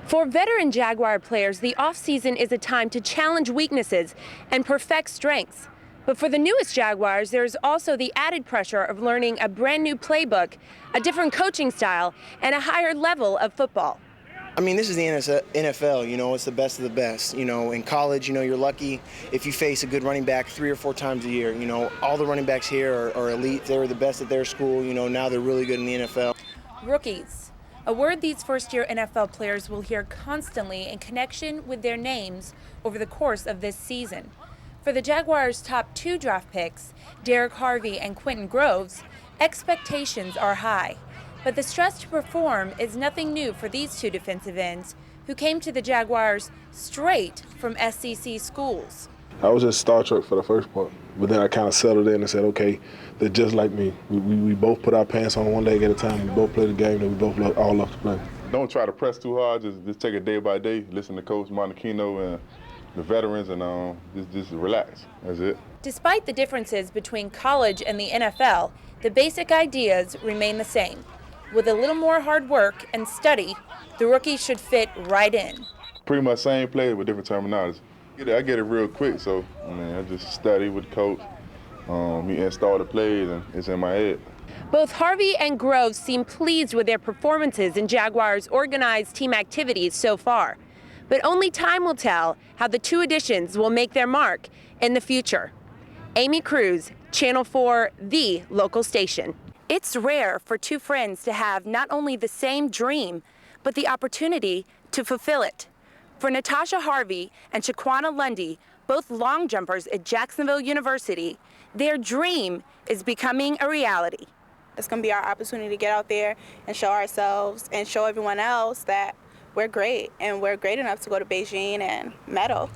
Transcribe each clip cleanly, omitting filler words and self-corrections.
For veteran Jaguar players, the offseason is a time to challenge weaknesses and perfect strengths. But for the newest Jaguars, there's also the added pressure of learning a brand new playbook, a different coaching style, and a higher level of football. I mean, this is the NFL, it's the best of the best. In college, you're lucky if you face a good running back 3 or 4 times a year. All the running backs here are elite. They're the best at their school. Now they're really good in the NFL. Rookies, a word these first-year NFL players will hear constantly in connection with their names over the course of this season. For the Jaguars' top 2 draft picks, Derek Harvey and Quentin Groves, expectations are high. But the stress to perform is nothing new for these 2 defensive ends who came to the Jaguars straight from SEC schools. I was just Star Trek for the first part, but then I kind of settled in and said, okay, they're just like me. We both put our pants on one leg at a time. We both play the game, and we both all love to play. Don't try to press too hard. Just take it day by day. Listen to Coach Monachino and the veterans, and just relax. That's it. Despite the differences between college and the NFL, the basic ideas remain the same. With a little more hard work and study, the rookies should fit right in. Pretty much same play with different terminology. I get it real quick, so I just study with the coach. He install the plays, and it's in my head. Both Harvey and Groves seem pleased with their performances in Jaguars' organized team activities so far. But only time will tell how the 2 additions will make their mark in the future. Amy Cruz, Channel 4, the local station. It's rare for 2 friends to have not only the same dream, but the opportunity to fulfill it. For Natasha Harvey and Shaquana Lundy, both long jumpers at Jacksonville University, their dream is becoming a reality. It's going to be our opportunity to get out there and show ourselves and show everyone else that we're great and we're great enough to go to Beijing and medal.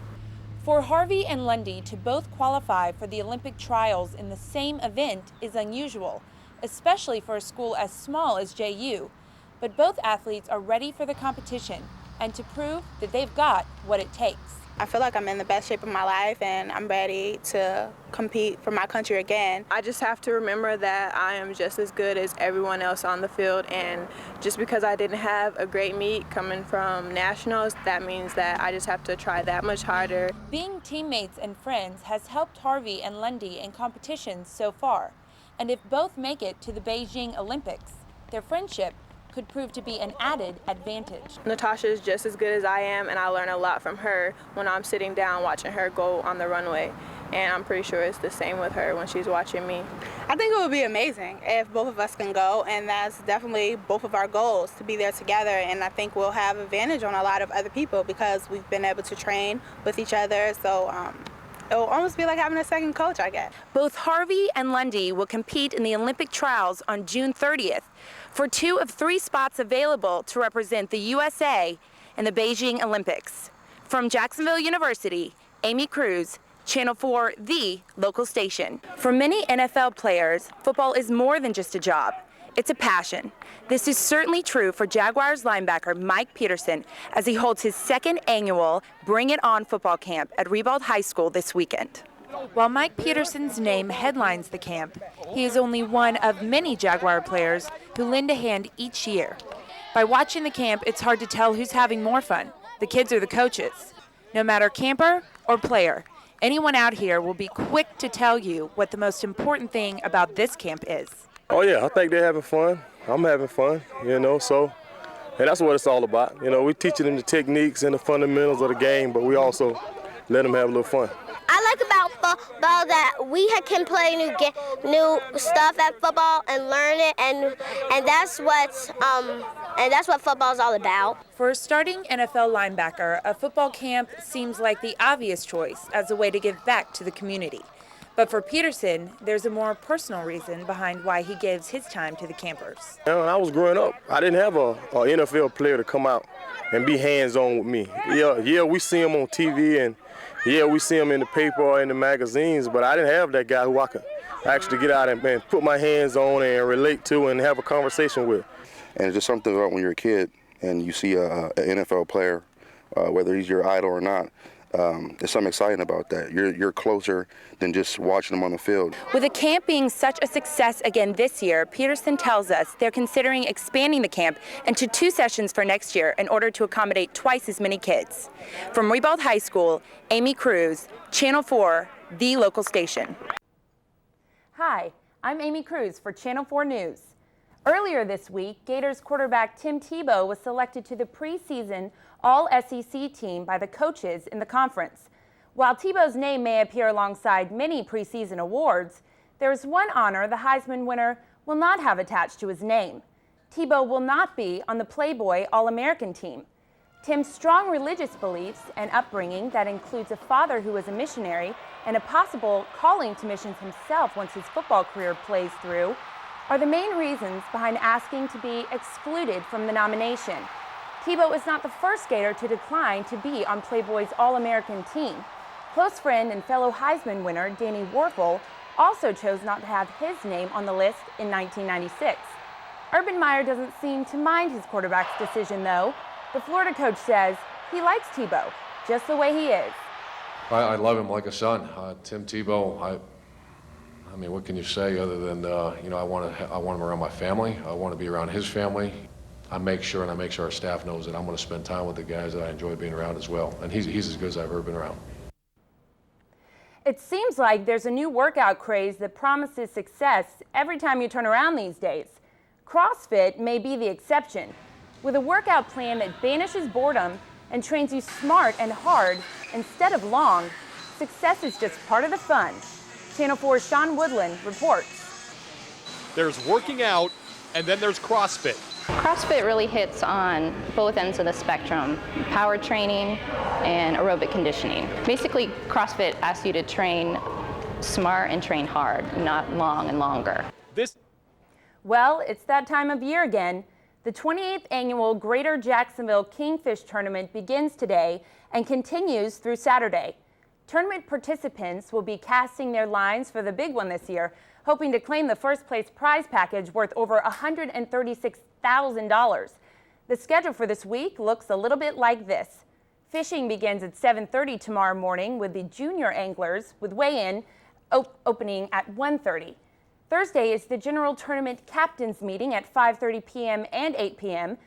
For Harvey and Lundy to both qualify for the Olympic trials in the same event is unusual, especially for a school as small as JU. But both athletes are ready for the competition and to prove that they've got what it takes. I feel like I'm in the best shape of my life and I'm ready to compete for my country again. I just have to remember that I am just as good as everyone else on the field, and just because I didn't have a great meet coming from nationals, that means that I just have to try that much harder. Being teammates and friends has helped Harvey and Lundy in competitions so far. And if both make it to the Beijing Olympics, their friendship could prove to be an added advantage. Natasha is just as good as I am, and I learn a lot from her when I'm sitting down watching her go on the runway. And I'm pretty sure it's the same with her when she's watching me. I think it would be amazing if both of us can go, and that's definitely both of our goals, to be there together. And I think we'll have advantage on a lot of other people because we've been able to train with each other. So it'll almost be like having a second coach, I guess. Both Harvey and Lundy will compete in the Olympic trials on June 30th for 2 of 3 spots available to represent the USA in the Beijing Olympics. From Jacksonville University, Amy Cruz, Channel 4, the local station. For many NFL players, football is more than just a job. It's a passion. This is certainly true for Jaguars linebacker Mike Peterson as he holds his 2nd annual Bring It On football camp at Ribault High School this weekend. While Mike Peterson's name headlines the camp, he is only one of many Jaguar players who lend a hand each year. By watching the camp, it's hard to tell who's having more fun, the kids or the coaches. No matter camper or player, anyone out here will be quick to tell you what the most important thing about this camp is. Oh, yeah, I think they're having fun. I'm having fun, so, and that's what it's all about. We're teaching them the techniques and the fundamentals of the game, but we also let them have a little fun. I like about football that we can play new stuff at football and learn it, and that's what football is all about. For a starting NFL linebacker, a football camp seems like the obvious choice as a way to give back to the community. But for Peterson, there's a more personal reason behind why he gives his time to the campers. When I was growing up, I didn't have a NFL player to come out and be hands-on with me. Yeah, we see him on TV, and yeah, we see him in the paper or in the magazines, but I didn't have that guy who I could actually get out and put my hands on and relate to and have a conversation with. And it's just something about when you're a kid and you see an NFL player, whether he's your idol or not, there's something exciting about that. You're closer than just watching them on the field. With the camp being such a success again this year, Peterson tells us they're considering expanding the camp into 2 sessions for next year in order to accommodate twice as many kids. From Ribault High School, Amy Cruz, Channel 4, the local station. Hi, I'm Amy Cruz for Channel 4 News. Earlier this week, Gators quarterback Tim Tebow was selected to the preseason All-SEC team by the coaches in the conference. While Tebow's name may appear alongside many preseason awards, there is one honor the Heisman winner will not have attached to his name. Tebow will not be on the Playboy All-American team. Tim's strong religious beliefs and upbringing that includes a father who was a missionary and a possible calling to missions himself once his football career plays through are the main reasons behind asking to be excluded from the nomination. Tebow is not the first Gator to decline to be on Playboy's All-American team. Close friend and fellow Heisman winner Danny Wuerffel also chose not to have his name on the list in 1996. Urban Meyer doesn't seem to mind his quarterback's decision, though. The Florida coach says he likes Tebow just the way he is. I love him like a son. Tim Tebow, I mean, what can you say other than, I want him around my family. I want to be around his family. I make sure our staff knows that I'm going to spend time with the guys that I enjoy being around as well. And he's as good as I've ever been around. It seems like there's a new workout craze that promises success every time you turn around these days. CrossFit may be the exception. With a workout plan that banishes boredom and trains you smart and hard instead of long, success is just part of the fun. Channel 4's Sean Woodland reports. There's working out, and then there's CrossFit. CrossFit really hits on both ends of the spectrum, power training and aerobic conditioning. Basically, CrossFit asks you to train smart and train hard, not long and longer. Well, it's that time of year again. The 28th annual Greater Jacksonville Kingfish Tournament begins today and continues through Saturday. Tournament participants will be casting their lines for the big one this year, hoping to claim the first place prize package worth over $136,000. The schedule for this week looks a little bit like this. Fishing begins at 7:30 tomorrow morning with the junior anglers, with weigh-in opening at 1:30. Thursday is the general tournament captains meeting at 5:30 p.m. and 8 p.m.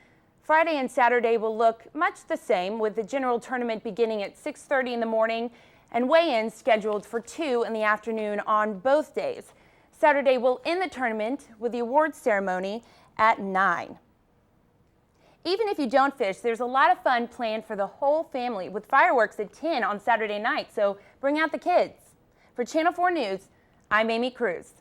Friday and Saturday will look much the same, with the general tournament beginning at 6:30 in the morning and weigh-ins scheduled for 2 in the afternoon on both days. Saturday will end the tournament with the awards ceremony at 9. Even if you don't fish, there's a lot of fun planned for the whole family with fireworks at 10 on Saturday night, so bring out the kids. For Channel 4 News, I'm Amy Cruz.